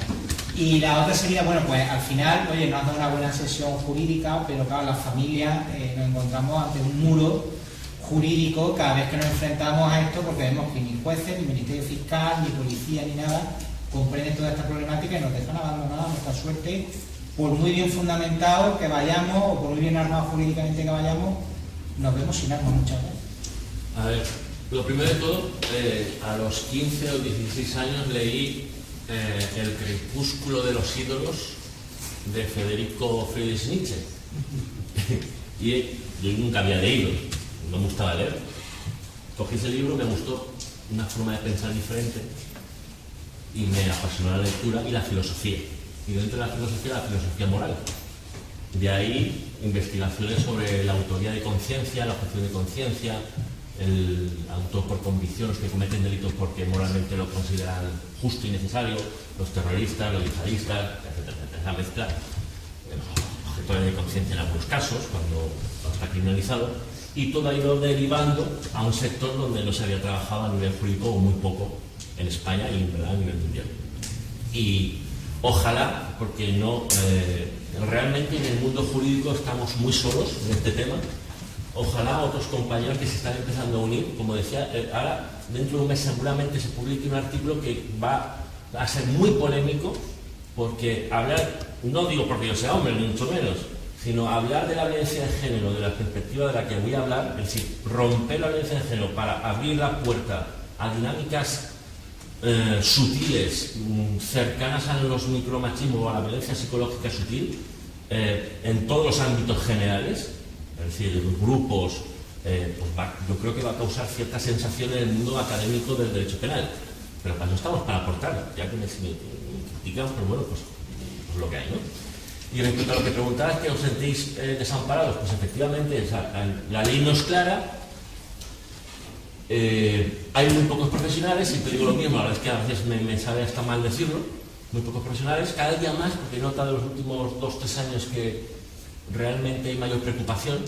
Y la otra sería, bueno, pues al final, oye, nos has dado una buena sesión jurídica, pero claro, las familias nos encontramos ante un muro jurídico cada vez que nos enfrentamos a esto, porque vemos que ni jueces, ni Ministerio Fiscal, ni policía, ni nada comprenden toda esta problemática y nos dejan abandonados a nuestra suerte, por muy bien fundamentados que vayamos o por muy bien armados jurídicamente que vayamos, nos vemos sin armas muchas veces. A ver, Lo primero de todo, a los 15 o 16 años leí El crepúsculo de los ídolos de Federico Friedrich Nietzsche. Y yo nunca había leído, no me gustaba leer. Cogí ese libro, me gustó una forma de pensar diferente y me apasionó la lectura y la filosofía. Y dentro de la filosofía moral. De ahí investigaciones sobre la autoría de conciencia, la objeción de conciencia, el autor por convicción, los que cometen delitos porque moralmente lo consideran justo y necesario, los terroristas, los yihadistas, etcétera, etcétera. Esa mezcla, objetor de conciencia en algunos casos, cuando está criminalizado, y todo ha ido derivando a un sector donde no se había trabajado a nivel jurídico o muy poco en España y en verdad a nivel mundial. Y ojalá, porque no, realmente en el mundo jurídico estamos muy solos en este tema. Ojalá otros compañeros que se están empezando a unir, como decía, ahora dentro de un mes seguramente se publique un artículo que va a ser muy polémico, porque hablar, no digo porque yo sea hombre, ni mucho menos, sino hablar de la violencia de género, de la perspectiva de la que voy a hablar, es decir, romper la violencia de género para abrir la puerta a dinámicas sutiles, cercanas a los micromachismos o a la violencia psicológica sutil, en todos los ámbitos generales. Es decir, los grupos, yo creo que va a causar cierta sensación en el mundo académico del derecho penal. Pero para eso estamos, para aportar, ya que me critican, pues bueno, pues lo que hay, ¿no? Y respecto a lo que preguntabas, que os sentís desamparados, pues efectivamente la ley no es clara, hay muy pocos profesionales, y te digo lo mismo, la verdad es que a veces me sabe hasta mal decirlo, muy pocos profesionales, cada día más, porque he notado en los últimos 2 o 3 años que realmente hay mayor preocupación.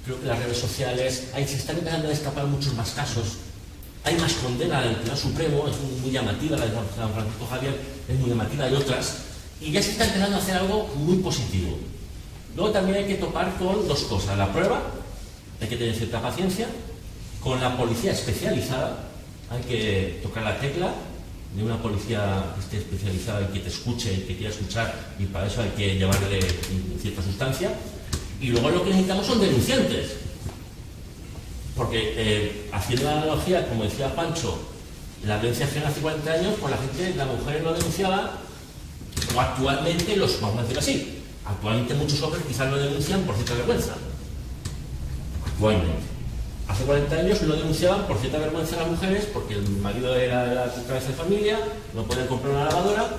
Creo que las redes sociales, se están empezando a escapar muchos más casos, hay más condena del Tribunal Supremo, es muy llamativa, la de San Francisco Javier es muy llamativa, hay otras, y ya se está empezando a hacer algo muy positivo. Luego también hay que topar con 2 cosas, la prueba, hay que tener cierta paciencia, con la policía especializada, hay que tocar la tecla de una policía que esté especializada y que te escuche y que quiera escuchar, y para eso hay que llevarle cierta sustancia. Y luego lo que necesitamos son denunciantes, porque haciendo la analogía, como decía Pancho, la violencia de género hace 40 años, pues la mujer no denunciaba, o actualmente, vamos a decir así, actualmente muchos hombres quizás lo denuncian por cierta vergüenza. Actualmente. Hace 40 años no denunciaban por cierta vergüenza a las mujeres porque el marido era la cabeza de familia, no podían comprar una lavadora,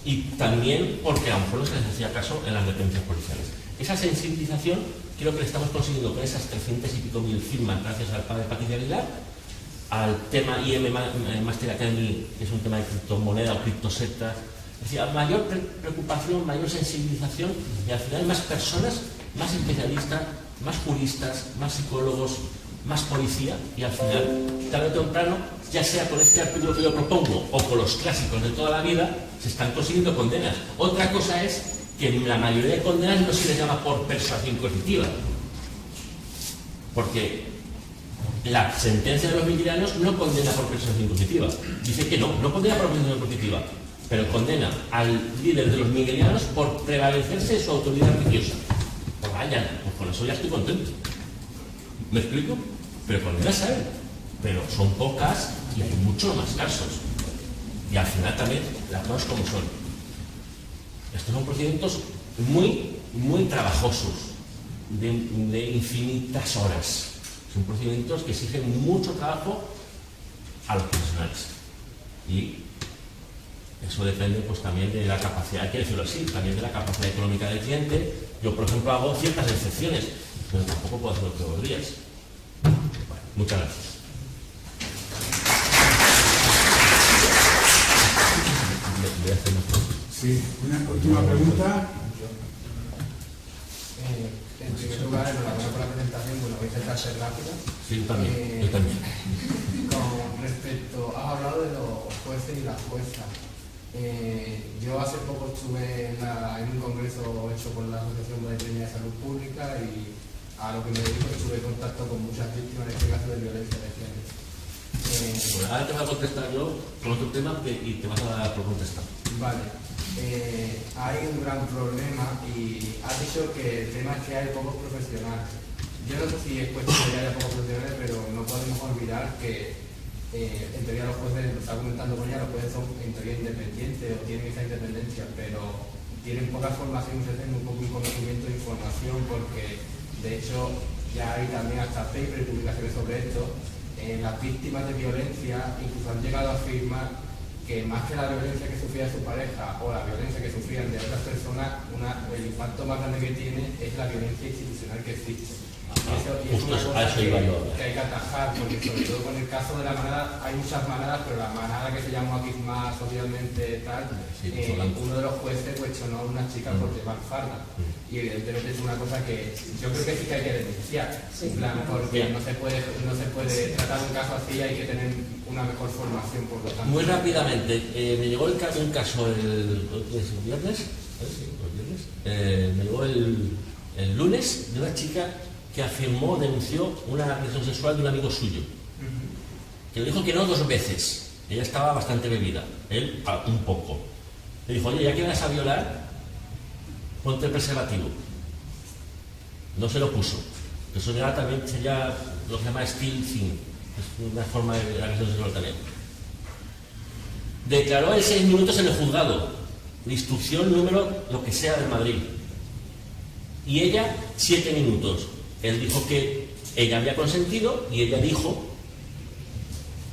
y también porque a lo mejor no se les hacía caso en las dependencias policiales. Esa sensibilización creo que la estamos consiguiendo con esas 300 y pico mil firmas gracias al padre Patricia Aguilar, al tema IM Master Academy, que es un tema de criptomoneda o criptosectas. Es decir, a mayor preocupación, mayor sensibilización, y al final más personas, más especialistas, más juristas, más psicólogos, más policía, y al final, tarde o temprano, ya sea con este artículo que yo propongo o con los clásicos de toda la vida, se están consiguiendo condenas. Otra cosa es que en la mayoría de condenas no se les llama por persuasión coercitiva, porque la sentencia de los vigilianos no condena por persuasión coercitiva, dice que no condena por persuasión coercitiva, pero condena al líder de los miguelianos por prevalecerse de su autoridad religiosa. Pues vaya, pues con eso ya estoy contento. ¿Me explico? Pero condenas a él. Pero son pocas y hay muchos más casos. Y al final también las cosas como son. Estos son procedimientos muy, muy trabajosos, de infinitas horas. Son procedimientos que exigen mucho trabajo a los profesionales. Y eso depende pues también de la capacidad, hay que decirlo así, también de la capacidad económica del cliente. Yo, por ejemplo, hago ciertas excepciones, pero tampoco puedo hacerlo todos los días. Bueno, muchas gracias. Sí, una última pregunta. En primer lugar, enhorabuena por la presentación. Bueno, voy a intentar ser rápida. Sí, yo también. Con respecto, has hablado de los jueces y las juezas. Yo hace poco estuve en un congreso hecho por la Asociación Madrileña de Salud Pública, y a lo que me dedico estuve en contacto con muchas víctimas, en este caso, de violencia de género. Bueno, ahora te voy a contestar yo con otro tema y te vas a dar por contestar. Vale. Hay un gran problema, y has dicho que el tema es que hay pocos profesionales. Yo no sé si es cuestión de que haya pocos funcionarios, pero no podemos olvidar que en teoría los jueces, lo está comentando con ella, los jueces son en teoría independientes o tienen esa independencia, pero tienen poca formación, muy poco conocimiento de información, porque de hecho ya hay también hasta paper y publicaciones sobre esto. Las víctimas de violencia incluso han llegado a afirmar que más que la violencia que sufría su pareja o la violencia que sufrían de otras personas, el impacto más grande que tiene es la violencia institucional que existe. Y es una cosa que hay que atajar, porque sobre todo con el caso de la manada, hay muchas manadas, pero la manada que se llamó aquí más socialmente tal, uno de los jueces cuestionó a una chica por llevar farda. Y evidentemente es una cosa que yo creo que sí que hay que denunciar, en plan, porque no se puede tratar un caso así, hay que tener una mejor formación, por lo tanto. Muy rápidamente, me llegó un caso el viernes, me llegó el lunes de una chica que denunció una agresión sexual de un amigo suyo, que le dijo que no 2 veces. Ella estaba bastante bebida, él un poco. Le dijo, oye, ya que vas a violar, ponte el preservativo. No se lo puso. Eso ya también sería lo que se llama steal thing, es una forma de agresión sexual también. Declaró en 6 minutos en el juzgado, la instrucción número lo que sea de Madrid. Y ella 7 minutos. Él dijo que ella había consentido y ella dijo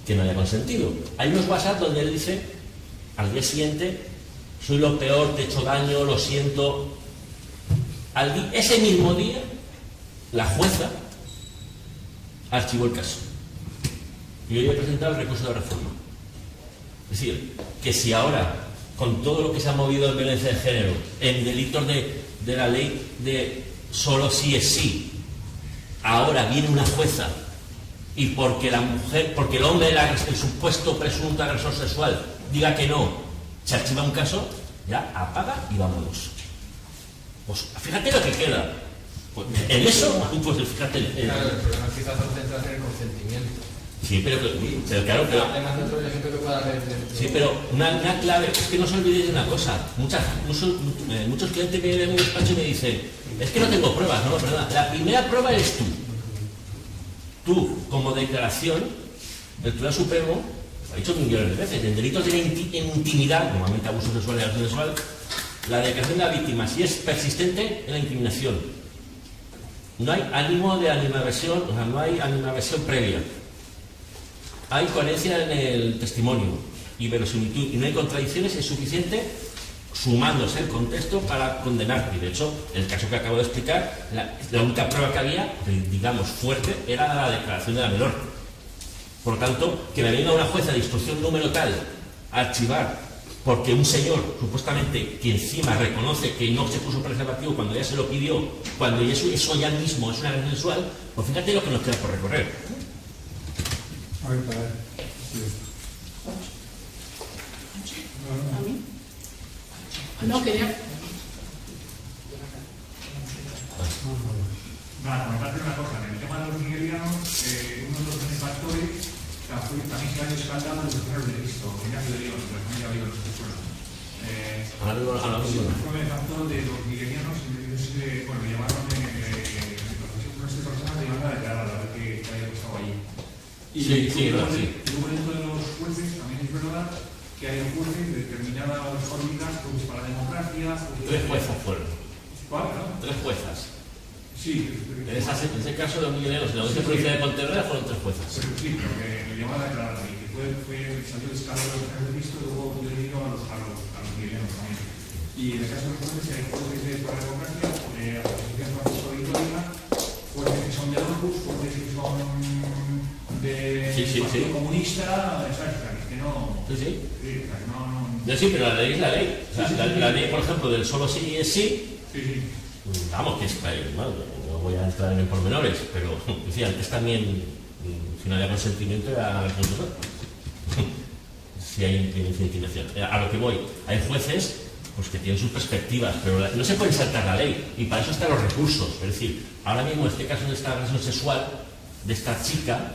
que no había consentido. Hay unos WhatsApp donde él dice, al día siguiente, soy lo peor, te he hecho daño, lo siento. Ese mismo día, la jueza archivó el caso. Y hoy he presentado el recurso de reforma. Es decir, que si ahora, con todo lo que se ha movido en violencia de género, en delitos de la ley de solo sí es sí, ahora viene una jueza y porque el hombre, el supuesto presunto agresor sexual, diga que no, se archiva un caso, ya apaga y vámonos. Pues fíjate lo que queda. Pues, en eso, pues fíjate. Claro, el problema quizás se centra en el consentimiento. Sí, pero claro, pero. Además de otro elemento que pueda haber. Sí, pero una clave, es que no os olvidéis de una cosa. Muchos clientes me vienen a mi despacho y me dicen, es que no tengo pruebas, no, perdona. La primera prueba eres tú. Tú, como declaración, el Tribunal Supremo, lo ha dicho millones de veces, en delitos de intimidad, normalmente abuso sexual y agresión sexual, la declaración de la víctima, si es persistente, es la incriminación. No hay ánimo de animadversión, o sea, no hay animadversión previa. Hay coherencia en el testimonio y verosimilitud, y no hay contradicciones, es suficiente sumándose el contexto para condenar. Y de hecho, el caso que acabo de explicar, la única prueba que había, digamos, fuerte, era la declaración de la menor. Por lo tanto, que me venga una jueza de instrucción número tal a archivar porque un señor, supuestamente, que encima reconoce que no se puso preservativo cuando ya se lo pidió, cuando eso ya mismo es una agresión sexual, pues fíjate lo que nos queda por recorrer. A ver, para ver. ¿A mí? No, quería... Nada, comentarte una cosa. En el tema de los nigerianos, uno de los benefactores también se ha escaldado los primeros de Cristo, Ignacio de León, de la familia de los tesoros. Fue benefactor de los nigerianos y bueno, llamaron nuestras personas de manera declarada, a ver qué había pasado allí. Y luego dentro de los jueces también es verdad que hay jueces de determinadas órbitas pues, para la democracia. 3 juezas fueron. ¿Cuál? ¿No? 3 juezas. Sí. En ese caso de los nigerianos, en la Audiencia Provincial de Pontevedra fueron 3 juezas. Sí, pero que lo llamaban a declarar ahí, que salió el escalón de los casos de visto y luego dirigido a los nigerianos también. Y en el caso de los jueces, hay jueces de la democracia, a la Asociación Francisco de Vitoria, jueces que son de Opus, jueces que son de Partido Comunista, ¿sabes? Que no... Sí. Sí, pero la ley es la ley. O sea, la ley, por ejemplo, del solo sí es sí. Sí. Vamos, que es bueno, no voy a entrar en pormenores, pero decía, antes también, si no había consentimiento, era la resolución. Si hay intimidación. A lo que voy, hay jueces pues, que tienen sus perspectivas, pero no se puede saltar la ley, y para eso están los recursos. Es decir, ahora mismo, este caso de esta agresión sexual, de esta chica,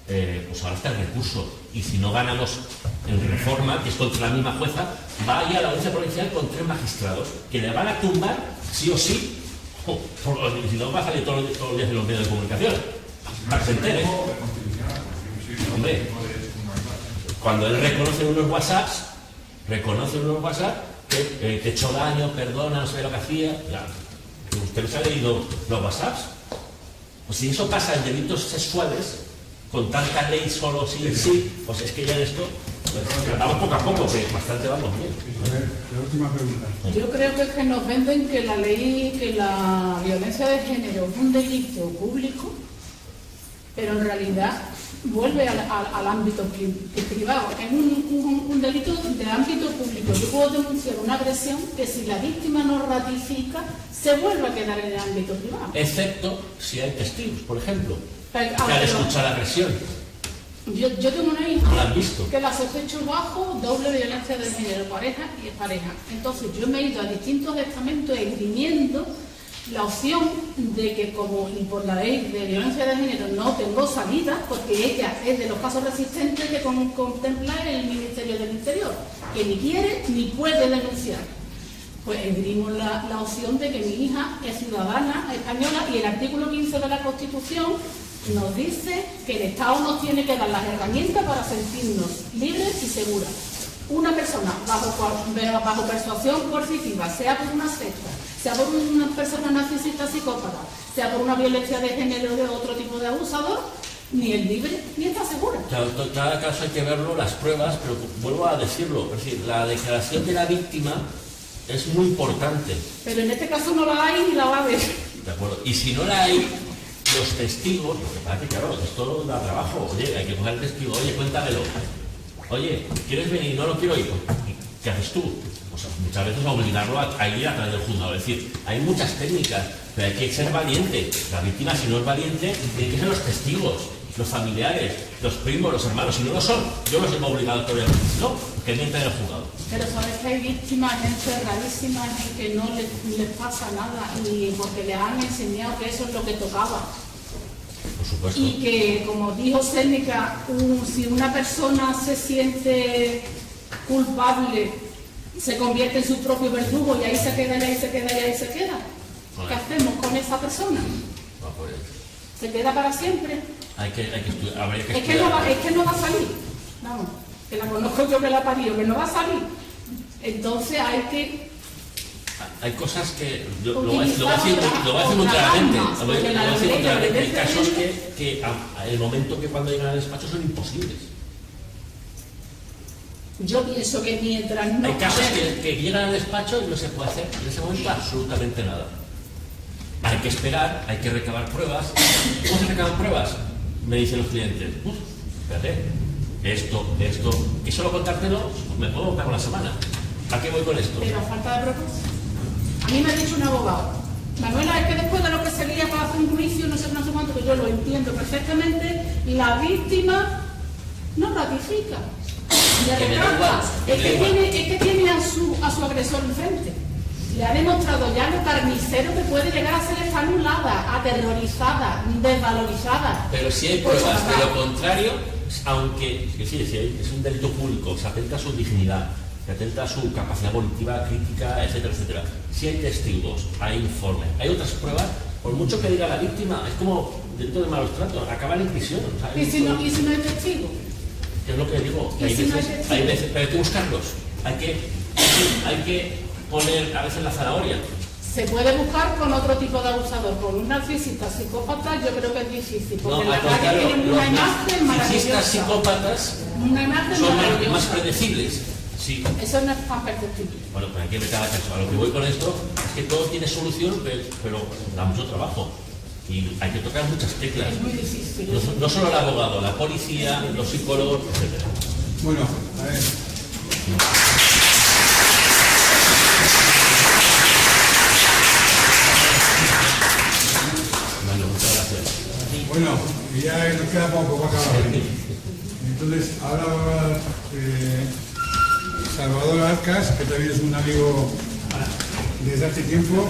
pues ahora está el recurso, y si no ganamos en reforma, que es contra la misma jueza, va a ir a la Audiencia Provincial con 3 magistrados, que le van a tumbar, sí o sí, Y si no, va a salir todos los días en los medios de comunicación. Para que se entere. Hombre, cuando él reconoce unos WhatsApps que te echó daño, perdona, no sé lo que hacía. Ya, ¿usted no se ha leído los WhatsApps? Pues si eso pasa en delitos sexuales, con tanta ley solo sí, pues es que ya en esto pues, vamos poco a poco, que bastante vamos bien. A ver, la última pregunta. Yo creo que es que nos venden que la ley, que la violencia de género es un delito público, pero en realidad vuelve al ámbito privado. Es un delito de ámbito público. Yo puedo denunciar una agresión que si la víctima no ratifica, se vuelve a quedar en el ámbito privado. Excepto si hay testigos, por ejemplo, Pero, que han escuchado la agresión. Yo tengo una hija ¿No la han visto? que la sospecho bajo doble violencia de género, pareja y expareja. Entonces yo me he ido a distintos estamentos esgrimiendo la opción de que como y por la ley de violencia de género no tengo salida, porque ella es de los casos resistentes que contempla el Ministerio del Interior, que ni quiere ni puede denunciar. Pues esgrimo la opción de que mi hija es ciudadana española y el artículo 15 de la Constitución nos dice que el Estado nos tiene que dar las herramientas para sentirnos libres y seguras. Una persona bajo persuasión coercitiva, sea por una secta, sea por una persona narcisista psicópata, sea por una violencia de género de otro tipo de abusador, ni es libre ni está segura. Claro, cada caso hay que verlo, las pruebas, pero vuelvo a decirlo, es decir, la declaración de la víctima es muy importante. Pero en este caso no la hay ni la va a haber. ¿De acuerdo? Y si no la hay, los testigos, lo que pasa es que claro, esto da trabajo, oye, hay que coger el testigo, oye, cuéntamelo. Oye, ¿quieres venir? No lo quiero ir. ¿Qué haces tú? Pues muchas veces obligarlo a ir a través del juzgado. Es decir, hay muchas técnicas, pero hay que ser valiente. La víctima, si no es valiente, tiene que ser los testigos, los familiares, los primos, los hermanos. Si no lo son, yo no soy obligado todavía. No, que mienten en el juzgado. Pero sabes que hay víctimas, gente rarísimas, en que no les pasa nada, y porque les han enseñado que eso es lo que tocaba. Por supuesto. Y que, como dijo Séneca, si una persona se siente culpable, se convierte en su propio verdugo y ahí se queda, y ahí se queda, y ahí se queda. ¿Qué hacemos con esa persona? ¿Se queda para siempre? Hay que estudiar. Habría que Es que estudiar. no va a salir. Vamos, que la conozco yo que la parió, que no va a salir. Entonces Hay cosas que lo voy a decir muy claramente. Lo voy a decir muy claramente. Hay casos que en el momento que cuando llegan al despacho son imposibles. Yo pienso que mientras no... Hay casos que llegan al despacho y no se puede hacer en ese momento absolutamente nada. Hay que esperar, hay que recabar pruebas. ¿Cómo se recaban pruebas? Me dicen los clientes, espérate, esto, y solo contártelo, pues me puedo buscar una semana. ¿A qué voy con esto? Pero falta de propósito. A mí me ha dicho un abogado, Manuela, es que después de lo que se lía para hacer un juicio, no sé cuánto, que yo lo entiendo perfectamente, la víctima no ratifica. Le retrata. Es que tiene a su agresor enfrente. Le ha demostrado ya lo carnicero que puede llegar a ser, está anulada, aterrorizada, desvalorizada. Pero si hay pruebas de lo contrario, aunque es un delito público, se atenta a su dignidad, se atenta a su capacidad volitiva, crítica, etcétera, etcétera. Si hay testigos, hay informes, hay otras pruebas, por mucho que diga la víctima, es como delito de malos tratos, acaban en prisión. ¿Sabes? ¿Y si no hay testigo? Es lo que digo, que hay veces, pero hay que buscarlos, hay que poner a veces la zanahoria. Se puede buscar con otro tipo de abusador, con un narcisista psicópata, yo creo que es difícil, porque No, la verdad que tienen una imagen narcisistas maravillosa. psicópatas Una imagen son maravillosa. más predecibles. Sí. Eso no es tan perceptible. Bueno, pues hay que meter a caso. A lo que voy con esto es que todo tiene solución, pero da mucho trabajo. Y hay que tocar muchas teclas. Es muy difícil. No solo el abogado, la policía, los psicólogos, etc. Bueno, a ver. Bueno, muchas gracias. Bueno, ya nos queda poco para acabar. Entonces, ahora va a hablar Salvador Arcas, que también es un amigo desde hace tiempo,